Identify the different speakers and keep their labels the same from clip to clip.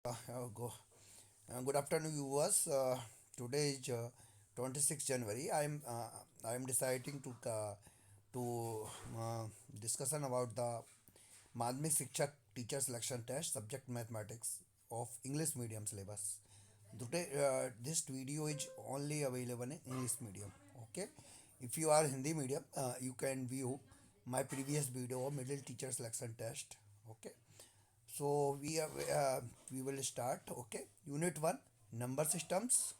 Speaker 1: Go. Good afternoon, viewers. Today is 26 January. I am deciding to discussion about the Madhyamik Shikshak Teacher Selection Test subject mathematics of English medium syllabus. Today, this video is only available in English medium. Okay, if you are Hindi medium, you can view my previous video of middle teacher selection test. Okay, so we will start. Okay, unit 1, number systems.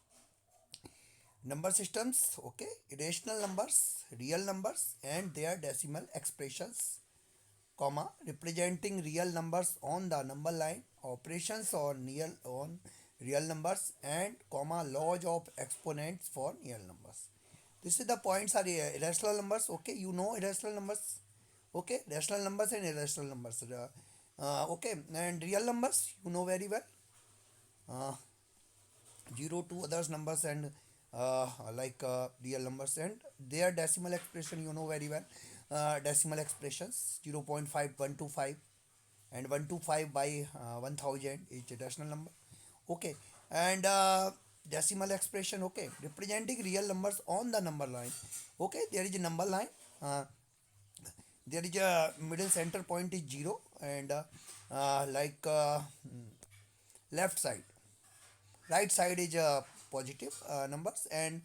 Speaker 1: Number systems, okay, irrational numbers, real numbers and their decimal expressions, comma, representing real numbers on the number line, operations on real numbers, and comma, laws of exponents for real numbers. This is the points are irrational numbers. Okay, you know irrational numbers. Okay, rational numbers and irrational numbers. Okay, and real numbers you know very well. Uh, 0 to others numbers and real numbers and their decimal expression you know very well. Decimal expressions 0.5, 125 and 125 by 1000 is a decimal number. Okay, and decimal expression, okay, representing real numbers on the number line. Okay, there is a number line. uh, there is a middle center point is 0 and left side, right side is positive numbers and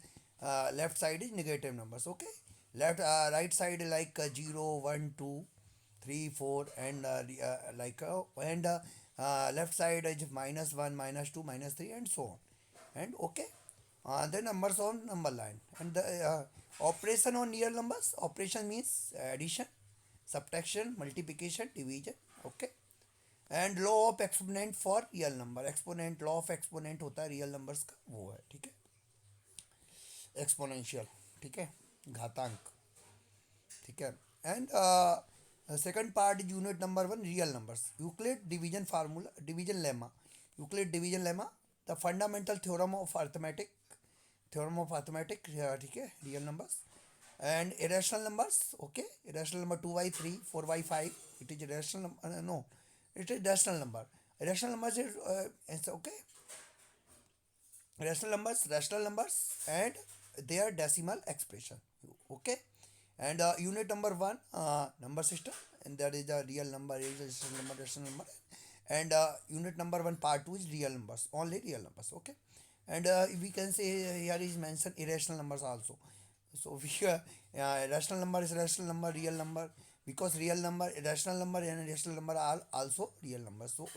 Speaker 1: left side is negative numbers. Okay, right side like 0 1 2 3 4 and left side is -1 -2 -3 and so on. And okay, the numbers on number line and the operation on real numbers. Operation means addition, subtraction, multiplication, division. Okay, and law of exponent for real number. Exponent, law of exponent होता है real numbers का, वो है. ठीक है, exponential. ठीक है, घातांक. ठीक है. And second part is unit number 1, real numbers. Euclid division formula, division lemma. Euclid division lemma, the fundamental theorem of arithmetic, theorem of arithmetic. ठीक है, real numbers and irrational numbers. Okay, irrational number 2 by 3 4 by 5, it is irrational number. No, it is rational number. Rational numbers is it's okay, rational numbers and their decimal expression. Okay, and unit number 1, number system, and that is the real number, is rational number. And unit number 1 part 2 is real numbers, only real numbers. Okay, and we can say here is mentioned irrational numbers also. So we rational number is rational number, real number, because real number, rational number and rational number are also real numbers. So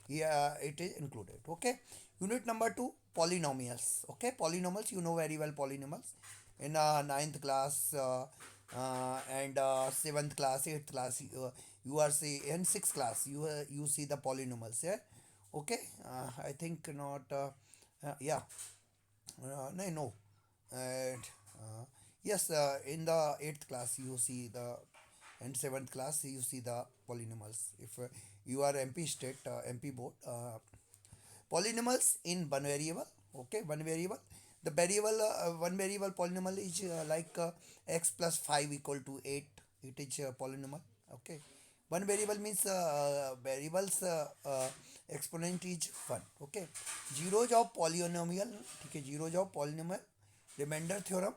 Speaker 1: yeah, it is included. Okay, unit number 2, polynomials. Okay, polynomials you know very well. Polynomials in ninth class and seventh class, eighth class, you are see in sixth class you see the polynomials. Yeah. Okay, I think not. Yeah. No. And yes, in the 8th class you see the, and 7th class you see the polynomials. If you are MP state, MP board, polynomials in one variable. Okay, one variable. The variable, one variable polynomial is x plus 5 equal to 8. It is polynomial. Okay, one variable means variables exponent is 1. Okay, zeros of polynomial. Okay, zeros of polynomial, remainder theorem,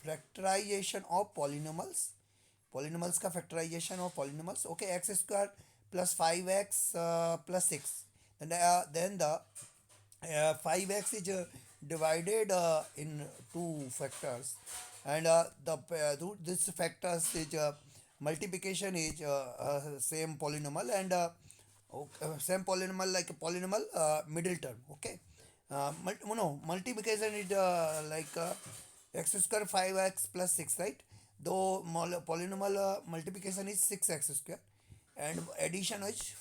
Speaker 1: factorization of polynomials. Polynomials का factorization of polynomials. Okay, x square plus 5x plus 6. Then the 5x is divided in two factors, and this factors is multiplication is same polynomial, and same polynomial like a polynomial middle term. Okay, multiplication is x square 5x plus 6, right? Though polynomial multiplication is 6x square and addition is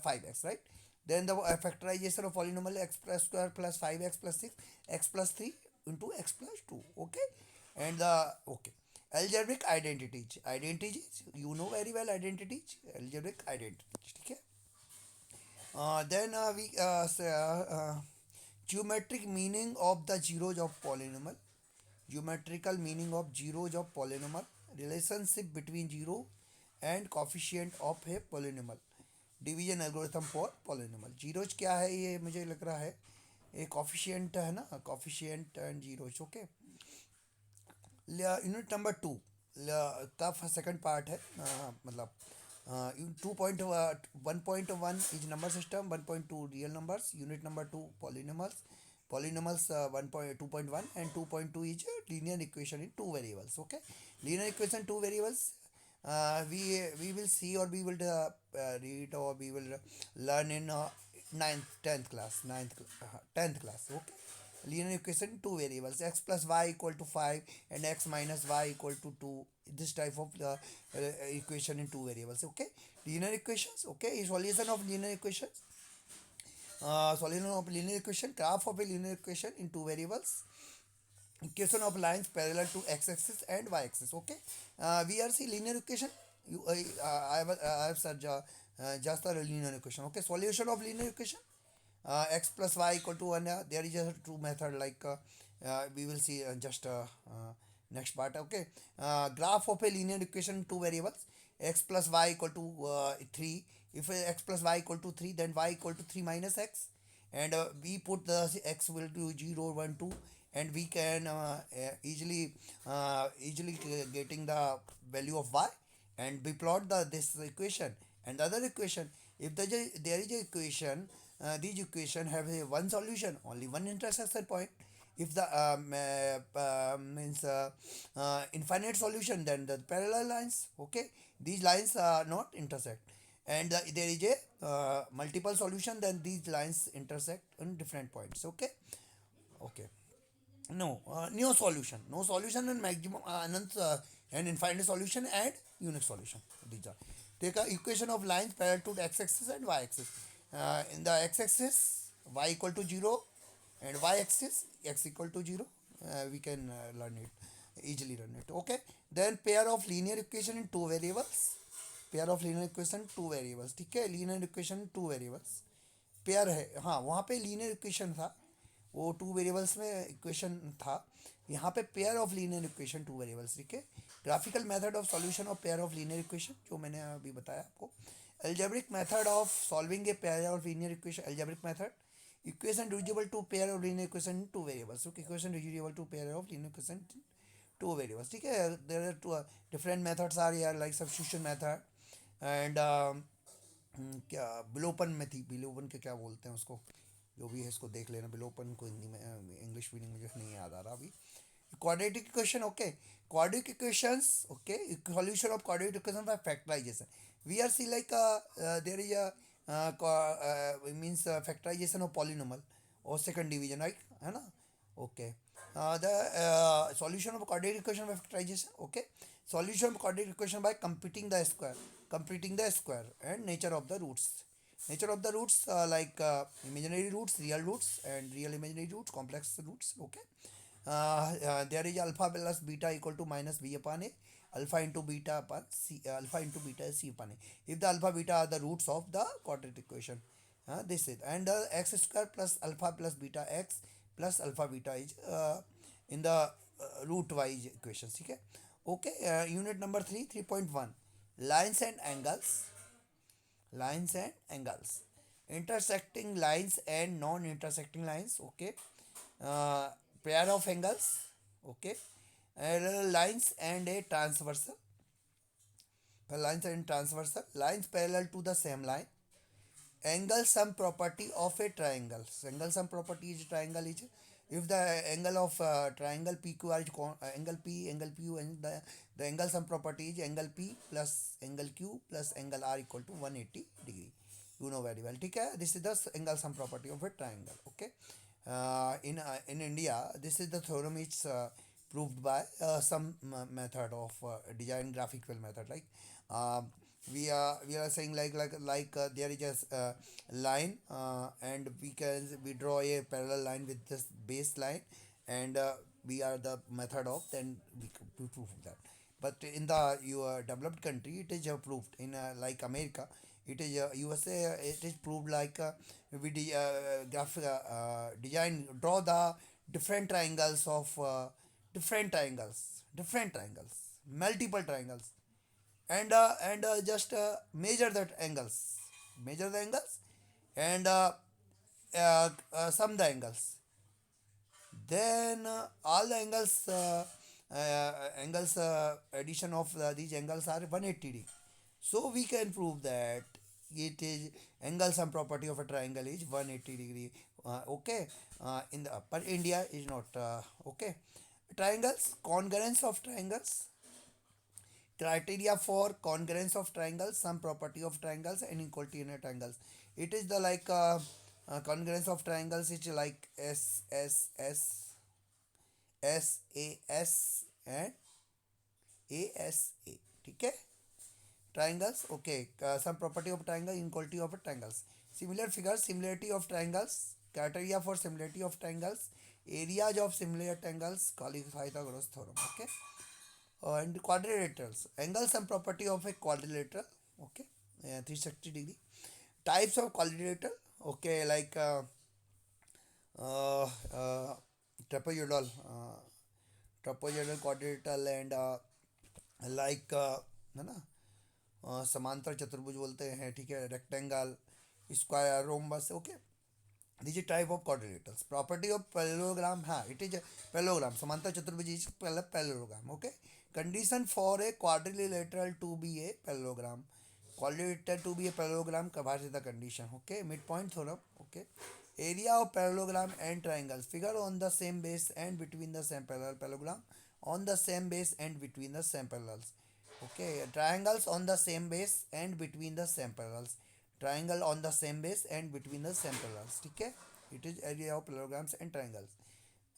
Speaker 1: 5x, right? Then the factorization of polynomial x plus square plus 5x plus 6, x plus 3 into x plus 2. Okay, and the okay, algebraic identities. Identities you know very well. Identities, algebraic identities. Okay. Then we say, geometric meaning of the zeros of polynomial. Geometrical meaning of zeros of polynomial. Relationship between zero and coefficient of a polynomial. Division algorithm for polynomial. Zeros क्या है ये मुझे लग रहा है एक coefficient है ना, coefficient and zeros. Okay, unit number two का सेकंड पार्ट है, मतलब 1.1 is number system, 1.2 real numbers, unit number two polynomials, polynomials 1.2.1 and 2.2 is linear equation in two variables. Okay, linear equation two variables, we will see or we will read or we will learn in ninth 10th class, 10th class. Okay, linear equation two variables, x plus y equal to 5 and x minus y equal to 2, this type of equation in two variables. Okay, linear equations. Okay, solution of linear equations, solution of linear equation, graph of a linear equation in two variables, equation of lines parallel to x-axis and y-axis. Okay, we are see linear equation. I have said just the linear equation. Okay, solution of linear equation, x plus y equal to 1. There is a true method like we will see just next part. Okay, graph of a linear equation two variables, x plus y equal to 3. If x plus y equal to 3, then y equal to 3 minus x, and we put the x will to 0 1 2, and we can easily getting the value of y, and we plot this equation and the other equation. If there is a equation, these equation have a one solution, only one intersection point. If the means infinite solution, then the parallel lines. Okay, these lines are not intersect, and there is a multiple solution, then these lines intersect in different points. Okay, okay. No, no solution. No solution and maximum anant and infinite solution and unique solution. These are. Take a equation of lines parallel to the x-axis and y-axis. In the x-axis, y equal to 0, and y-axis, x equal to 0. We can learn it, easily learn it. Okay. Then pair of linear equation in two variables. Pair of linear equation two variables, ठीक है, linear equation two variables pair है। हाँ, वहाँ पे linear equation था, वो two variables में equation था, यहाँ पे pair of linear equation two variables, ठीक है। Graphical method of solution of pair of linear equation जो मैंने अभी बताया आपको। Algebraic method of solving a pair of linear equation, algebraic method, equation reducible to pair of linear equation two variables. Okay, equation reducible to pair of linear equation two variables, ठीक है। There are two different methods are यार, like substitution method and क्या बिलोपन में थी, बिलोपन के क्या बोलते हैं उसको, जो भी है इसको देख लेना, बिलोपन को हिंदी में, इंग्लिश मीनिंग मुझे नहीं याद आ रहा अभी। quadratic equation. Okay, quadratic equations. Okay, solution of quadratic equation by factorization. We are see like there is a means factorization of polynomial or second division, right, है ना। Okay, the solution of quadratic equation by factorization. Okay, solution of quadratic equation by computing the square and nature of the roots. Nature of the roots, like imaginary roots, real roots, and real imaginary roots, complex roots. Okay, there is alpha plus beta equal to minus b upon a, alpha into beta upon c, alpha into beta is c upon a, if the alpha beta are the roots of the quadratic equation. This is, and x square plus alpha plus beta x plus alpha beta is in the root wise equations, ठीक है। Okay, unit number 3 3.1, lines and angles, lines and angles, intersecting lines and non intersecting lines. Okay, uh, pair of angles. Okay, lines and a transversal, lines and transversal, lines parallel to the same line, angle sum property of a triangle. Angle sum property is triangle is if the angle of triangle PQR is angle P, angle PU, and the angle sum property is angle P plus angle Q plus angle R equal to 180 degree. You know very well, ठीक है। This is the angle sum property of a triangle. Okay, in India, this is the theorem is proved by some method of design graphical method, like uh, we are saying like there is a line, and we draw a parallel line with this base line, and we are the method of, then we prove that. But in the your developed country, it is proved in like America, it is USA, it is proved like design, draw the different triangles of different triangles, multiple triangles, and just measure that angles. measure the angles, and sum the angles. Then all the angles addition of these angles are 180 degree. So we can prove that it is angle sum property of a triangle is 180 degree. Okay, in the upper India is not okay. Triangles, congruence of triangles, criteria for congruence of triangles, some property of triangles, and equality in a triangles. It is the like congruence of triangles is like SAS and ASA. ठीक है. Triangles, okay, some property of triangle, inequality of triangles, similar figures, similarity of triangles, criteria for similarity of triangles, areas of similar triangles, Pythagoras theorem. Okay. And quadrilaterals, angle some property of a quadrilateral. Okay. 360 degree, types of quadrilateral. Okay, like uh, uh, trapezoidal, quadrilateral, and like है ना, समांतर चतुर्भुज बोलते हैं. ठीक है. Rectangle, square, rhombus. Okay. This is type of quadrilaterals. Property of parallelogram, हाँ it is parallelogram. समांतर चतुर्भुज is parallelogram. Okay. Condition for a quadrilateral to be a parallelogram. quadrilateral to be a parallelogram covers the condition. Okay. Midpoint theorem. Okay. Area of parallelogram and triangles, figure on the same base and between the same parallelogram on the same base and between the same parallels. Okay. Triangles on the same base and between the same parallels. Triangle on the same base and between the same parallels. Okay. It is area of parallelograms and triangles.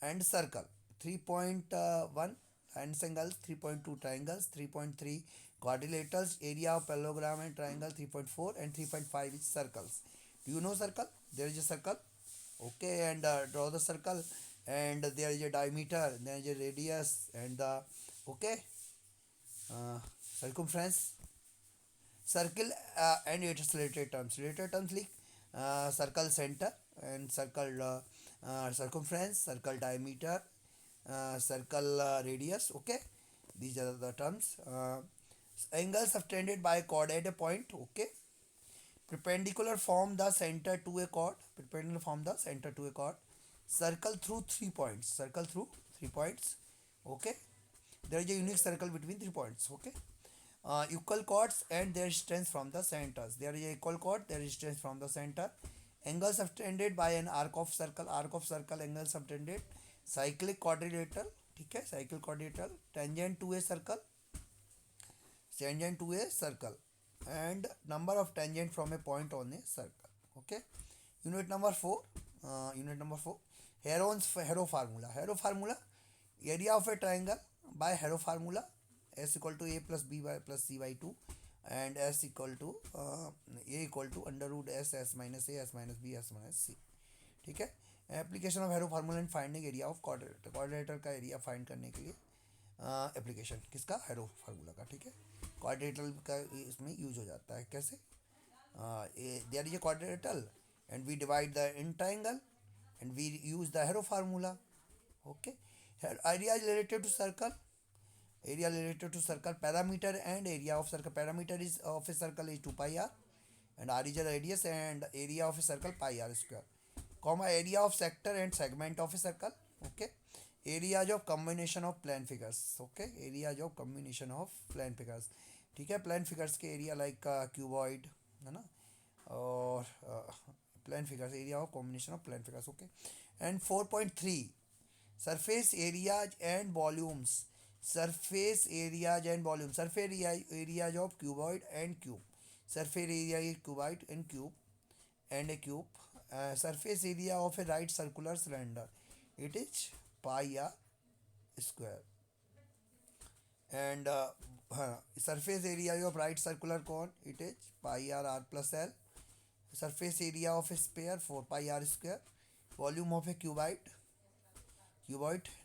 Speaker 1: And circle, 3.1 angles, 3.2 triangles, 3.3 quadrilaterals, area of parallelogram and triangle 3.4, and 3.5 is circles. Do you know circle? There is a circle. Okay. And draw the circle, and there is a diameter, there is a radius, and the okay uh, circumference. Circle and its related terms. Related terms like circle center and circle circumference, circle diameter, circle radius. Okay. These are the terms. Angles subtended by a chord at a point. Okay. Perpendicular from the center to a chord. Perpendicular from the center to a chord. Circle through 3 points. Circle through 3 points. Okay. There is a unique circle between 3 points. Okay. Equal chords and their distance from the centers. There is a equal chord, their distance from the center. Angle subtended by an arc of circle. Arc of circle, angle subtended. Cyclic quadrilateral. ठीक है. Cyclic quadrilateral. Tangent to a circle. Tangent to a circle. And number of tangent from a point on a circle. Okay. Unit number 4. Unit number 4. Hero formula. Hero formula. Area of a triangle by Hero formula. S equal to a plus b by plus c by 2, and s equal to a equal to under root s minus a, s minus b, s minus c. ठीक है. Application of हेरो formula and finding area of क्वाड्रेटर. क्वाड्रेटर का area find करने के लिए application किसका, हेरो formula का. ठीक है. क्वाड्रेटर का इसमें यूज हो जाता है. कैसे, there is a quadrilateral and we divide the in triangle and we use the Hero formula. Okay. Area is related to circle. Area related to circle. Parameter and area of circle. Parameter is of a circle is 2 pi r, and r is a radius, and area of a circle pi r square. Comma, area of sector and segment of a circle. Okay. Areas of combination of plane figures. Okay. Areas of combination of plane figures. ठीक है. Plan figures के area like cuboid है ना, और plan figures, area of combination of plan figures. Okay. And 4.3 surface areas and volumes. Surface areas and volume. Surface areas of cuboid and cube. Surface area is cuboid and cube and a cube. Surface area of a right circular cylinder, it is pi r square. And surface area of right circular cone, it is pi r plus l. Surface area of a sphere 4 pi r square. Volume of a cuboid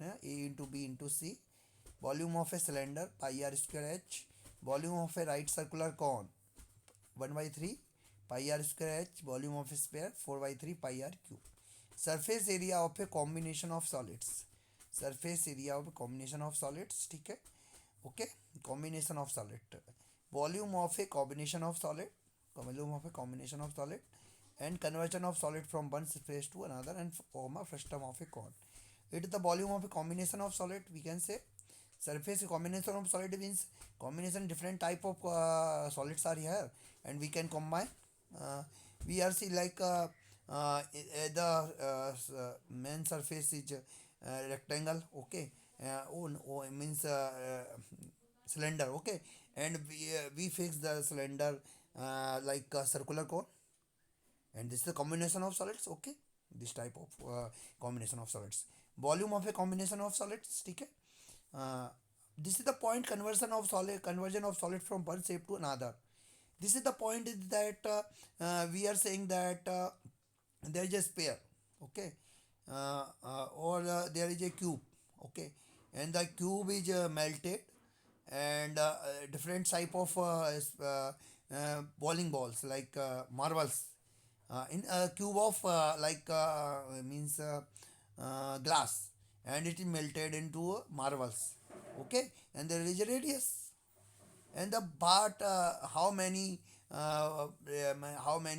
Speaker 1: a into b into c. Volume of a cylinder pi r square h. Volume of a right circular cone 1/3 pi r square h. Volume of a sphere 4/3 pi r cube. Surface area of a combination of solids. Surface area of a combination of solids. ठीक है. Okay. combination of solid. Volume of a combination of solid. volume of a combination of solid, and conversion of solid from one surface to another, and form a frustum of a cone. It is the volume of a combination of solid. We can say surface combination of solid means combination different type of solids are here, and we can combine. Uh, we are see like the main surface is rectangle. Okay, it means cylinder. Okay, and we fix the cylinder like a circular cone, and this is the combination of solids. Okay, this type of combination of solids, volume of a combination of solids. Okay, uh, this is the point conversion of solid from one shape to another. This is the point is that we are saying that there is a sphere. Okay, or there is a cube. Okay, and the cube is melted, and different type of bowling balls like marbles in a cube of means glass, and it is melted into marbles. Okay, and there is a radius, and the part how many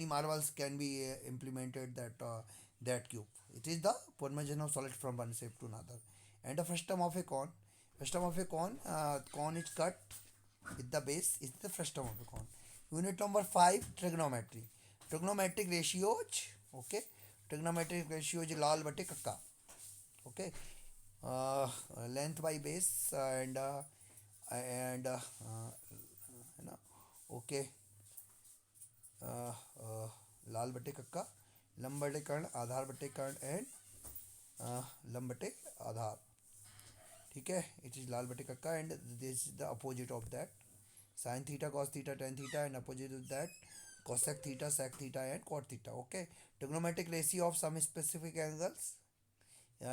Speaker 1: marbles can be implemented that cube. It is the conversion of solid from one shape to another. And the frustum of a cone, cone is cut with the base is the frustum of a cone. Unit number 5, trigonometry. Trigonometric ratios. Okay, trigonometric ratios लाल बटे कक्का. Okay, uh, length by base and है ना. Okay, uh, uh, लाल बटे कक्का, लंब बटे कर्ण, आधार बटे कर्ण, and लंब बटे आधार. ठीक है, इट इज लाल बटे कक्का, and this is the opposite of that. Sin theta, cos theta, tan theta, and opposite of that cosec theta, sec theta, and cot theta. Okay, trigonometric ratio of some specific angles.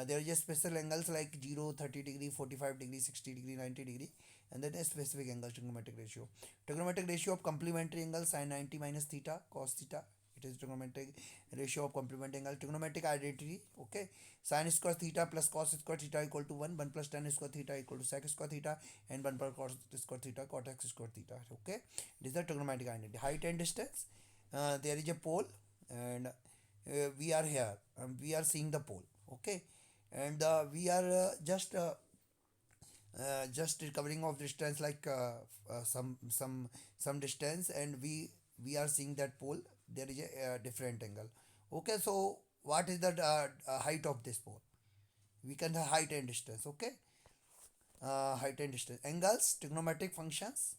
Speaker 1: There is a special angles like 0, 30 degree, 45 degree, 60 degree, 90 degree, and then a specific angle trigonometric ratio. Trigonometric ratio of complementary angle sin 90 minus theta cos theta. It is trigonometric ratio of complementary angle. Trigonometric identity. Okay, sin square theta plus cos square theta equal to 1 plus tan square theta equal to sec square theta, and 1 plus cos square theta cot x square theta. Okay, this is the trigonometric identity. Height and distance. There is a pole, and we are here, we are seeing the pole. Okay, and we are just recovering of distance like some distance, and we are seeing that pole. There is a different angle. Okay, so what is the height of this pole? We can have height and distance. Okay, height and distance. Angles, trigonometric functions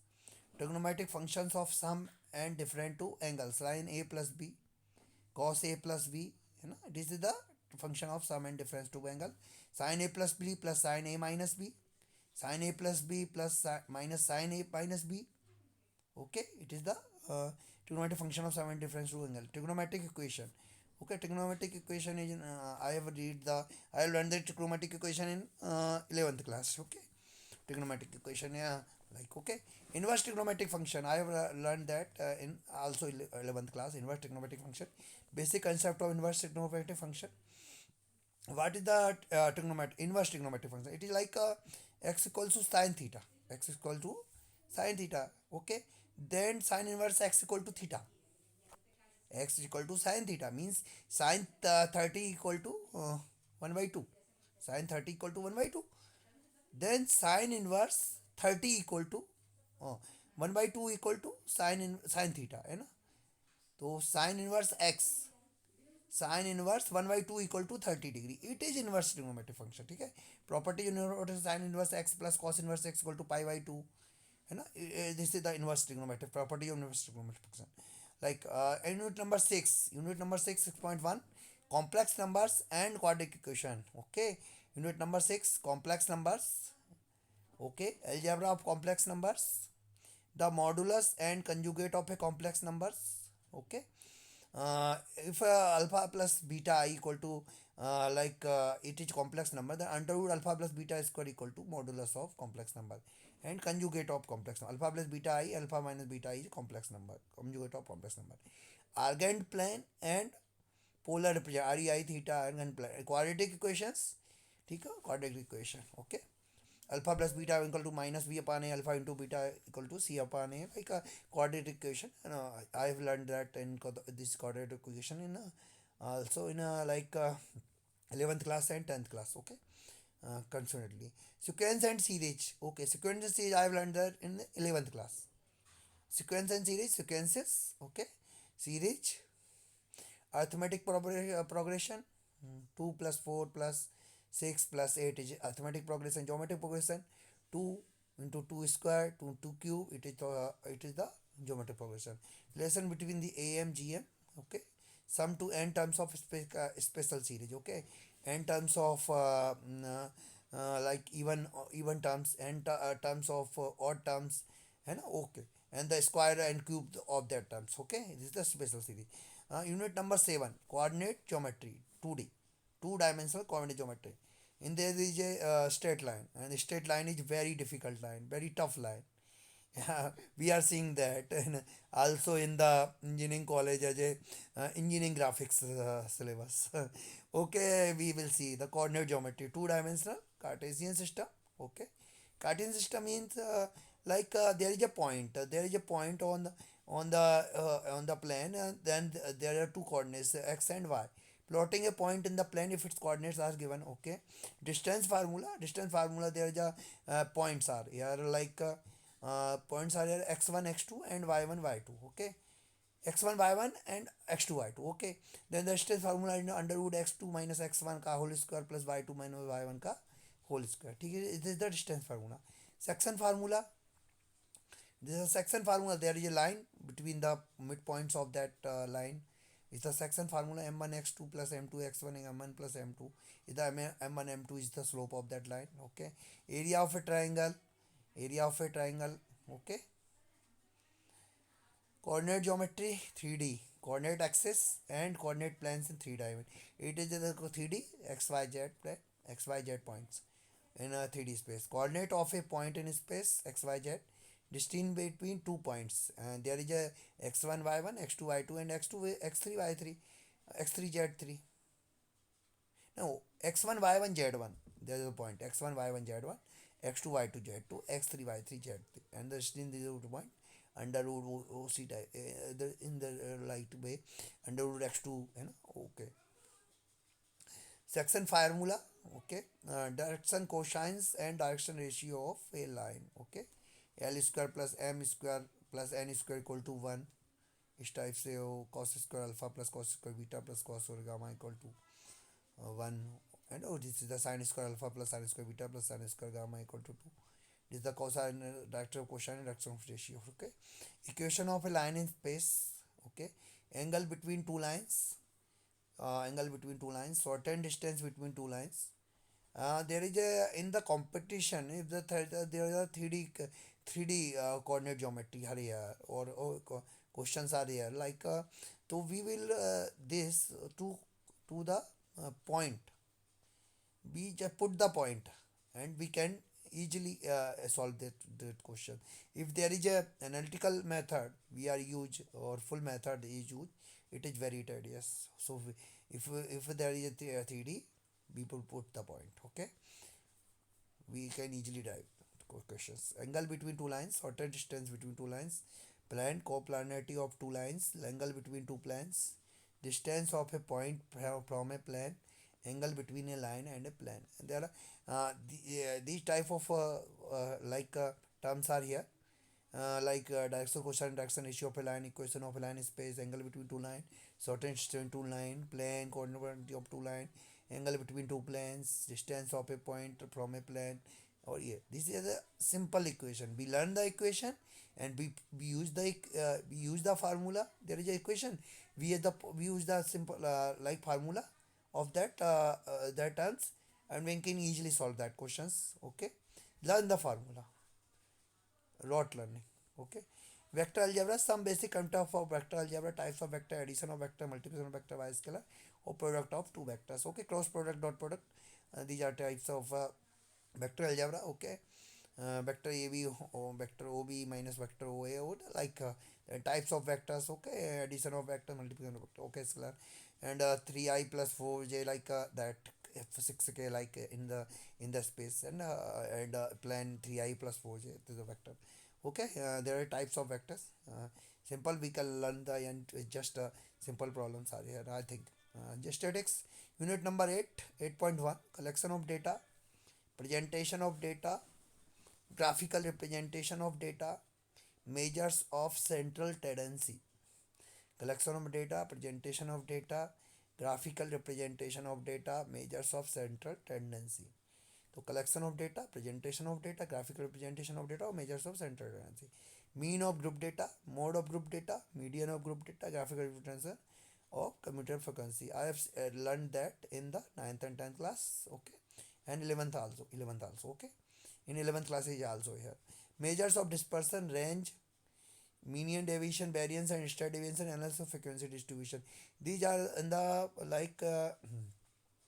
Speaker 1: of sum and different two angles. Sin a plus b, cos a plus b, this is the function of sum and difference to angle. Sin a plus b plus sin a minus b, sin a plus b plus minus sin a minus b. Okay, it is the trigonometric function of sum and difference to angle. Trigonometric equation. Okay, trigonometric equation is I have learned the trigonometric equation in 11th class. Okay, trigonometric equation, yeah, like. Okay, inverse trigonometric function I have learned that in also 11th class. Inverse trigonometric function, basic concept of inverse trigonometric function. What is the inverse trigonometric function? It is like x equals to sin theta, x is equal to sin theta. Okay, then sin inverse x equal to theta, x is equal to sin theta means sin 30 equal to 1 by 2, sin 30 equal to 1 by 2. Then sin inverse 30 equal to 1 by 2 equal to sin theta है ना. तो sin inverse x, sin inverse 1 by 2 equal to 30 degree. It is inverse trigonometric function. ठीक है, property sin inverse x plus cos inverse x equal to pi by 2 है ना. This is the inverse trigonometric property of inverse trigonometric function. Like unit number 6, 6.1, complex numbers and quadratic equation. Okay, unit number 6, complex numbers. Okay, algebra of complex numbers, the modulus and conjugate of a complex numbers. Okay, if alpha plus beta I equal to it is complex number, then under root alpha plus beta square equal to modulus of complex number, and conjugate of complex number. Alpha plus beta I, alpha minus beta I is complex number, conjugate of complex number. Argand plane and polar representation, REI theta, argand plane, quadratic equations. ठीक है, quadratic equation. Okay, alpha plus beta equal to minus b upon a, alpha into beta equal to c upon a, like a quadratic equation. I've learned that in this quadratic equation in also in 11th class and 10th class. Okay, concernedly sequence and series. Okay, sequence and series I've learned that in 11th class. Sequence and series, sequences. Okay, series, arithmetic progression. 2 plus 4 plus 6 plus 8 is arithmetic progression. Geometric progression, 2 into 2 square to 2 cube, it is the geometric progression. Relation between the AM GM. Okay, sum to n terms of special series. Okay, n terms of like even terms, terms of odd terms, and okay, and the square and cube of that terms. Okay, this is the special series. Unit number 7, coordinate geometry, 2D, two dimensional coordinate geometry. In there is a straight line, and the straight line is very difficult line, very tough line. We are seeing that and also in the engineering college as a engineering graphics syllabus. Okay, we will see the coordinate geometry, two dimensional Cartesian system. Okay, Cartesian system means there is a point, there is a point on the plane, and then there are two coordinates, x and y. Plotting a point in the plane if its coordinates are given. Okay, distance formula, there is a points are here, points are here, x1 x2 and y1 y2. Okay, x1 y1 and x2 y2. Okay, then the distance formula is under root x2 minus x1 का whole square plus y2 minus y1 का whole square. ठीक है, this is the distance formula. Section formula, this is a section formula. There is a line between the midpoints of that line. It's the section formula. M1 x2 plus M2 x1 and M1 plus M2 is the M1 M2 is the slope of that line. Okay, area of a triangle, area of a triangle. Okay, coordinate geometry, 3D, coordinate axis and coordinate planes in 3 dimension. It is the 3D xyz plane, xyz points in a 3D space. Coordinate of a point in space xyz, distance between 2 points, and there is a x1 y1, x2 y2 and x2 x3 y3, x3 z3. No, x1 y1 z1, there is a point, x1 y1 z1, x2 y2 z2, x3 y3 z3, and the distance is the point under root OC type, in the light way, under root x2, okay. Section formula. Okay, direction cosines and direction ratio of a line. Okay, L square plus M square plus N square equal to 1. इस type से हो, cos square alpha plus cos square beta plus cos square gamma equal to 1. And this is the sin square alpha plus sin square beta plus sin square gamma equal to 2. This is the cosine direction of cosine and direction of ratio. Okay, equation of a line in space. Okay, angle between two lines, angle between two lines, certain distance between two lines. There is a in the competition, if there is a 3D coordinate geometry are here, or questions are here, so we will this to the point, we just put the point and we can easily solve that question. If there is a analytical method we are use, or full method is used, it is very tedious. So if there is a 3D, we will put the point. Okay, we can easily drive questions. Angle between two lines, certain distance between two lines, plane, coplanarity of two lines, angle between two planes, distance of a point from a plane, angle between a line and a plane. And there are these type of terms are here, direction cosine direction ratio of a line, equation of a line space, angle between two line, certain distance two line, plane, coordinate of two line, angle between two planes, distance of a point from a plane. Or yeah, this is a simple equation. We learn the equation and we use the formula. There is a equation. We use the simple formula of that terms, and we can easily solve that questions. Okay, learn the formula. Rote learning. Okay, vector algebra, some basic concept of vector algebra, types of vector, addition of vector, multiplication of vector, y scalar, or product of two vectors. Okay, cross product, dot product, these are types of vector algebra. Okay, vector AB or vector OB minus vector OA, or types of vectors. Okay, addition of vector, multiplication of vector. Okay, scalar, and 3i plus 4j, that 6k like in the space, and plan 3I plus 4j to the vector. Okay, there are types of vectors. Simple we can learn the and just simple problems are here, I think. Statistics, unit number 8, 8.1, collection of data, presentation of data, graphical representation of data, measures of central tendency. Collection of data, presentation of data, graphical representation of data, measures of central tendency. So collection of data, presentation of data, graphical representation of data, or measures of central tendency. Mean of group data, mode of group data, median of group data, graphical representation of commuter frequency. I have learned that in the ninth and 10th class, okay, and 11th also, okay. In 11th class is also here. Measures of dispersion, range, median deviation, variance, and standard deviation, analysis of frequency distribution. These are in the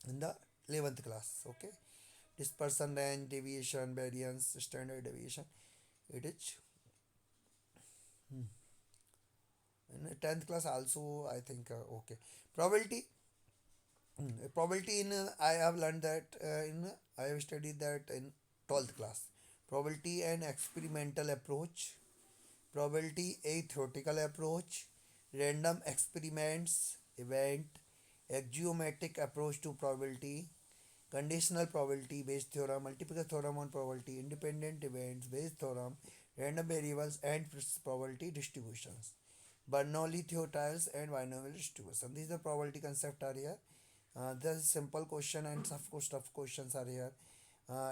Speaker 1: in the 11th class, okay. Dispersion, range, deviation, variance, standard deviation. It is in 10th class also, I think. Okay, probability. Probability in I have learned that in I have studied that in 12th class. Probability and experimental approach, probability a theoretical approach, random experiments, event, axiomatic approach to probability, conditional probability based theorem, multiple theorem on probability, independent events based theorem, random variables, and probability distributions. Bernoulli theorials and binomial distribution. These are probability concept are here. The simple question and tough questions are here.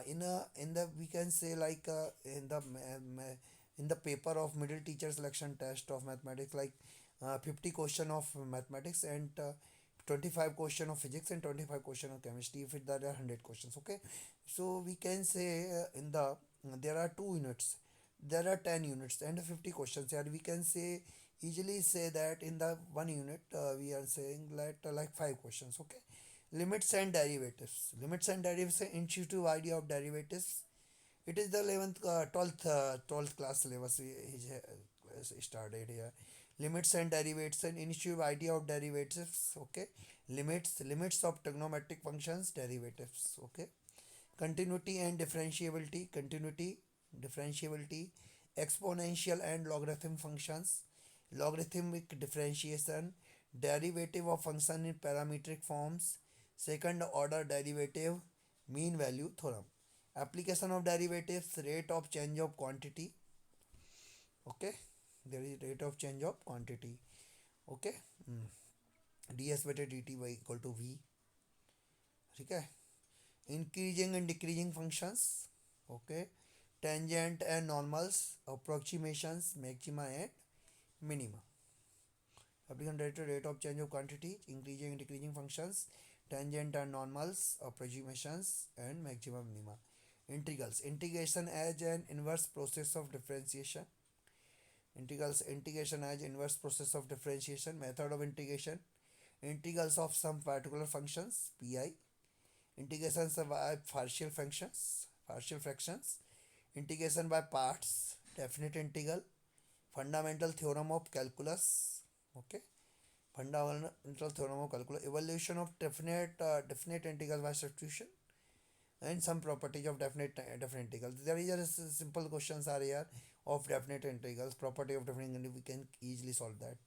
Speaker 1: In the we can say like in the paper of middle teacher selection test of mathematics, like 50 question of mathematics, and 25 question of physics, and 25 question of chemistry, if there are 100 questions, okay. So we can say in the there are 2 units, there are 10 units and 50 questions here. We can say easily say that in the 1 unit we are saying that like 5 questions, okay. Limits and derivatives, intuitive idea of derivatives. It is the 11th 12th class syllabus is started here. Limits and derivatives and intuitive idea of derivatives, okay. Limits of trigonometric functions, derivatives, okay. Continuity and differentiability, exponential and logarithm functions, logarithmic differentiation, derivative of function in parametric forms, second order derivative, mean value theorem, application of derivatives, rate of change of quantity, okay. There is rate of change of quantity, okay. ds बटे dt by equal to v, ठीक है. Increasing and decreasing functions, okay. Tangent and normals, approximations, maxima and minima. Application derivative, rate of change of quantity, increasing and decreasing functions, tangent and normals, approximations, and maximum minima. Integrals, integration as an inverse process of differentiation. Integration as inverse process of differentiation. Method of integration, integrals of some particular functions, pi, integrations by partial fractions, integration by parts, definite integral, fundamental theorem of calculus, okay. Fundamental theorem of calculus, evaluation of definite integral by substitution, and some properties of definite integrals. There is a simple questions are here of definite integrals, property of definite integrals. We can easily solve that.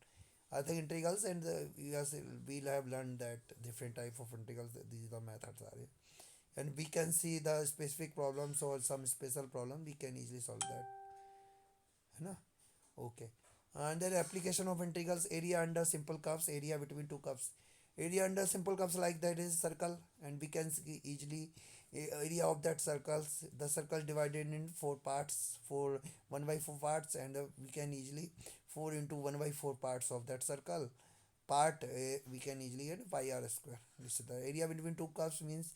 Speaker 1: I think integrals and we'll have learned that different type of integrals. These are the methods are here, and we can see the specific problems or some special problem. We can easily solve that. है ना? Okay. And then application of integrals, area under simple curves, area between two curves. Area under simple curves like that is circle, and we can see easily area of that circles. The circle divided in 4 parts, 4 1 by 4 parts, and we can easily 4 into 1 by 4 parts of that circle. Part we can easily get pi r square. This is the area between two curves, means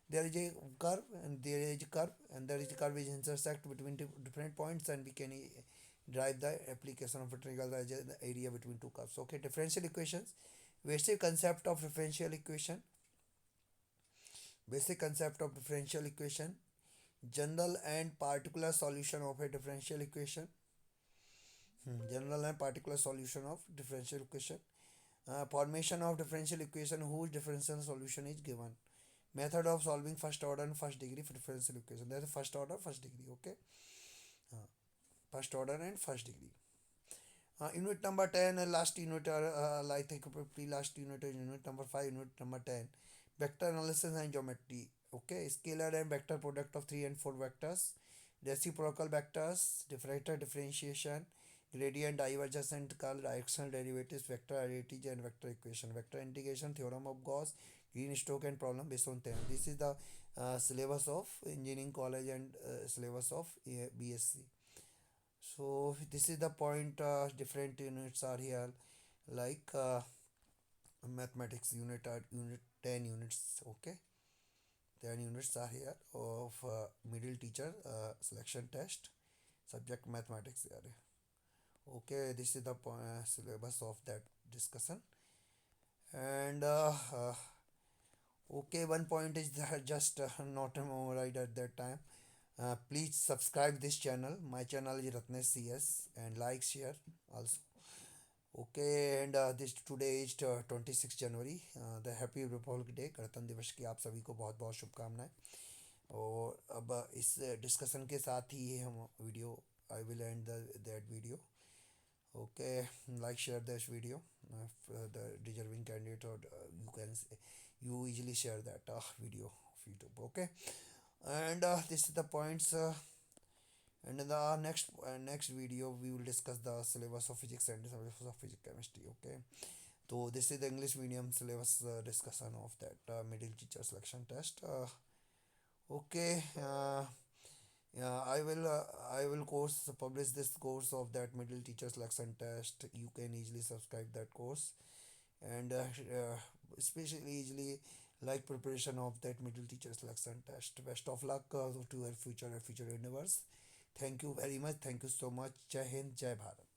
Speaker 1: there is a curve and there is a curve, and there is a curve which intersect between different points, and we can derive the application of integral as the area between two curves. Okay, differential equations, basic concept of differential equation, general and particular solution of a differential equation, general and particular solution of differential equation, formation of differential equation whose differential solution is given, Method of solving first order and first degree differential equation. That's first order, first degree. Okay, uh, first order and first degree. Unit number 10, last unit, I think probably last unit is unit number 5, unit number 10. Vector analysis and geometry. Okay, scalar and vector product of 3 and 4 vectors. Reciprocal vectors, differential differentiation, gradient divergence and curl, directional derivatives, vector identity and vector equation, vector integration, theorem of Gauss, Green-Stoke and problem based on theorem. This is the syllabus of engineering college and syllabus of BSc. So this is the point. Different units are here, like mathematics unit are unit 10 units. Okay, 10 units are here of middle teacher selection test subject mathematics here. Okay, this is the syllabus of that discussion. And okay, one point is that just not memorized at that time. Please subscribe this channel. My channel is Ratnesh CS, and like share also. Okay, and this today is 26 January, the happy Republic day, गणतंत्र दिवस की आप सभी को बहुत बहुत शुभकामनाएं। और अब इस डिस्कशन के साथ ही हम video I will end that video. Okay, like share this video, the deserving candidate, और you can you easily share that video of YouTube. Okay, and this is the points. And in the next video we will discuss the syllabus of physics and syllabus of physics chemistry. Okay, so this is the English medium syllabus discussion of that middle teacher selection test. Okay, yeah, I will course publish this course of that middle teacher selection test. You can easily subscribe that course, and especially easily like preparation of that middle teacher selection test. Best of luck to your future and future endeavors. Thank you very much. Thank you so much. Jai Hind, Jai Bharat.